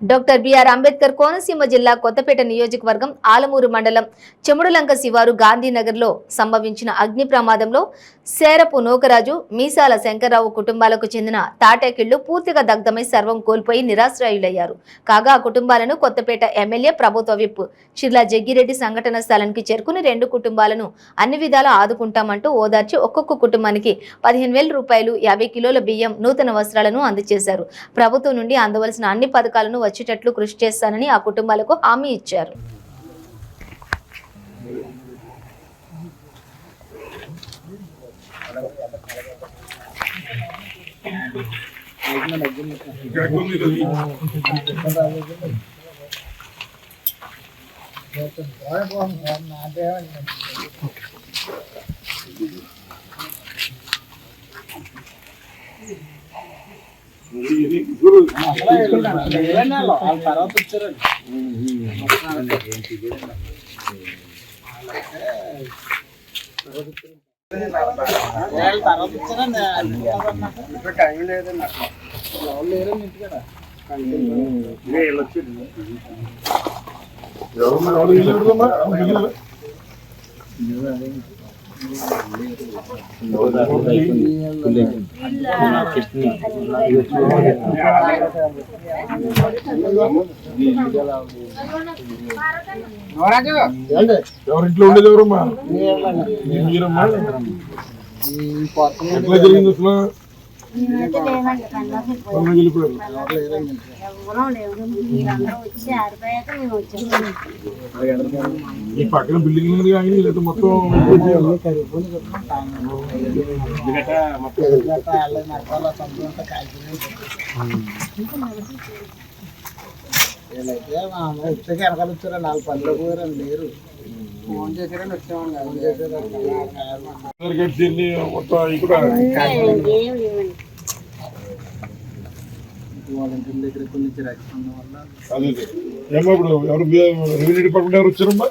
Doctor BR Ambedkar Konaseema జిల్లా కొత్తపేట నియోజకవర్గం ఆలమూరు మండలం చెముడులంక శివారు గాంధీనగర్లో సంభవించిన అగ్ని ప్రమాదంలో సేరపు నూకరాజు మీసాల శంకర్రావు కుటుంబాలకు చెందిన తాటాకిళ్లు పూర్తిగా దగ్ధమై సర్వం కోల్పోయి నిరాశ్రయులయ్యారు. కాగా ఆ కుటుంబాలను కొత్తపేట ఎమ్మెల్యే ప్రభుత్వ విప్ చిర్లా జగ్గిరెడ్డి సంఘటన స్థలానికి చేరుకుని 2 కుటుంబాలను అన్ని విధాలా ఆదుకుంటామంటూ ఓదార్చి ఒక్కొక్క కుటుంబానికి 15,000 రూపాయలు 50 కిలోల బియ్యం నూతన వస్త్రాలను అందజేశారు. ప్రభుత్వం నుండి అందవలసిన అన్ని పథకాలను వచ్చేటట్లు కృషి చేస్తానని ఆ కుటుంబాలకు హామీ ఇచ్చారు. ఎవరింట్లో ఉండేది ఎవరమ్మా? మీరమ్మా ఎట్లా జరిగింది అసలు? ఈ పక్కన బిల్డింగ్ ఉంది కానీ లేదా మొత్తం వచ్చాక వెనకాల వచ్చారండి. 4 పనులు పోయారండి. లేరు ఫోన్ చేశారని వచ్చామండి. వాలంటీర్ల దగ్గర కొన్ని రాకపోవడం వల్ల ఏమో ఇప్పుడు ఎవరు రెవెన్యూ డిపార్ట్మెంట్ ఎవరు వచ్చారమ్మా?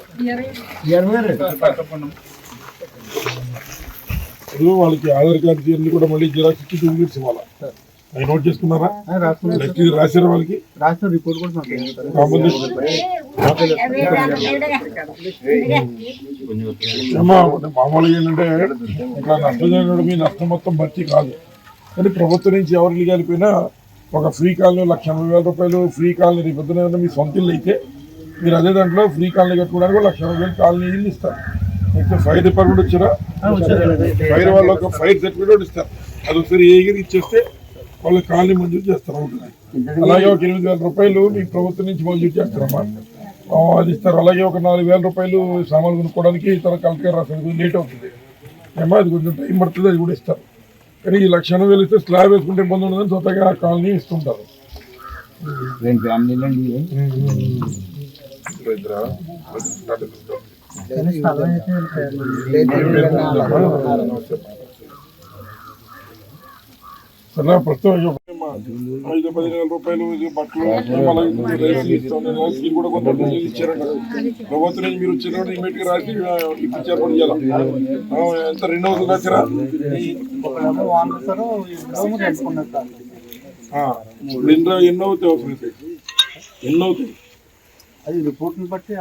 వాళ్ళకి ఆధార్ కార్డు తీరుని కూడా మళ్ళీ జిరాక్స్ ఇచ్చి చూపించి ఇవ్వాలా? అవి నోట్ చేసుకున్నారా? రాశారా? వాళ్ళకి రాసిన రిపోర్ట్ కూడా మామూలుగా ఏంటంటే ఇక్కడ నష్టం జరగడం మీ నష్టం మొత్తం భర్తీ కాదు. కానీ ప్రభుత్వం నుంచి ఎవరు ఇల్లు కలిపినా ఒక ఫ్రీ కాలనీ 1,80,000 రూపాయలు ఫ్రీ కాలనీ రేపు పొద్దున మీ సొంత ఇల్లు అయితే మీరు అదే దాంట్లో ఫ్రీ కాలనీ కట్టుకోవడానికి 1,80,000 కాలనీ ఇల్లు ఇస్తారు. అయితే ఫైర్ డిపార్ట్మెంట్ వచ్చారా? ఫైర్ వాళ్ళు ఒక ఫైర్ సర్టిఫికేట్ ఇస్తారు. అది ఒకసారి ఏగిరి ఇచ్చేస్తే వాళ్ళు కాలనీ మంజూరు చేస్తారు. అవుతుంది. అలాగే ఒక 8,000 రూపాయలు మీకు ప్రభుత్వం నుంచి మంజూరు చేస్తారమ్మా, అది ఇస్తారు. అలాగే ఒక 4,000 రూపాయలు సామాన్లు కొనుక్కోవడానికి ఇతర కలెక్టర్ రాసేది లేట్ అవుతుంది ఏమో, అది కొంచెం టైం పడుతుంది, అది కూడా ఇస్తారు. కానీ ఈ 1,80,000 ఇస్తే స్లాబ్ వేసుకుంటే ఇబ్బంది ఉండదని స్వతగా ఆ కాలనీ ఇస్తుంటారు. సరే ప్రస్తుతం 5-10,000 రూపాయలు బట్టలు కూడా కొంత ఇచ్చారంట ప్రభుత్వం నుంచి. మీరు వచ్చినప్పుడు ఇమీడియట్ గా రాసి ఇప్పించారు పని చేయాలి. ఎంత 2 రోజులు రాసిరా? ఎన్నో అవుతాయి అవసరం అయితే ఎన్నో అవుతాయి. అది రిపోర్ట్ బట్టి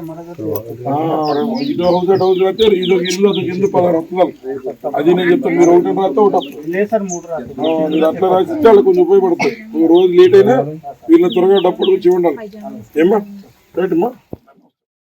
ఇదో హౌస్ అయితే ఇదో ఇల్లు అదొక ఇల్లు 16 వస్తున్నారు. అది నేను చెప్తాను. మీరు ఒకటి రాస్తే ఒకటి మీరు అట్లా రాసిస్తే వాళ్ళు కొంచెం ఉపయోగపడతాయి. రోజు లేట్ అయినా వీళ్ళని త్వరగా డబ్బులు వచ్చి ఉండాలి. ఏమ్మా రైట్ అమ్మా.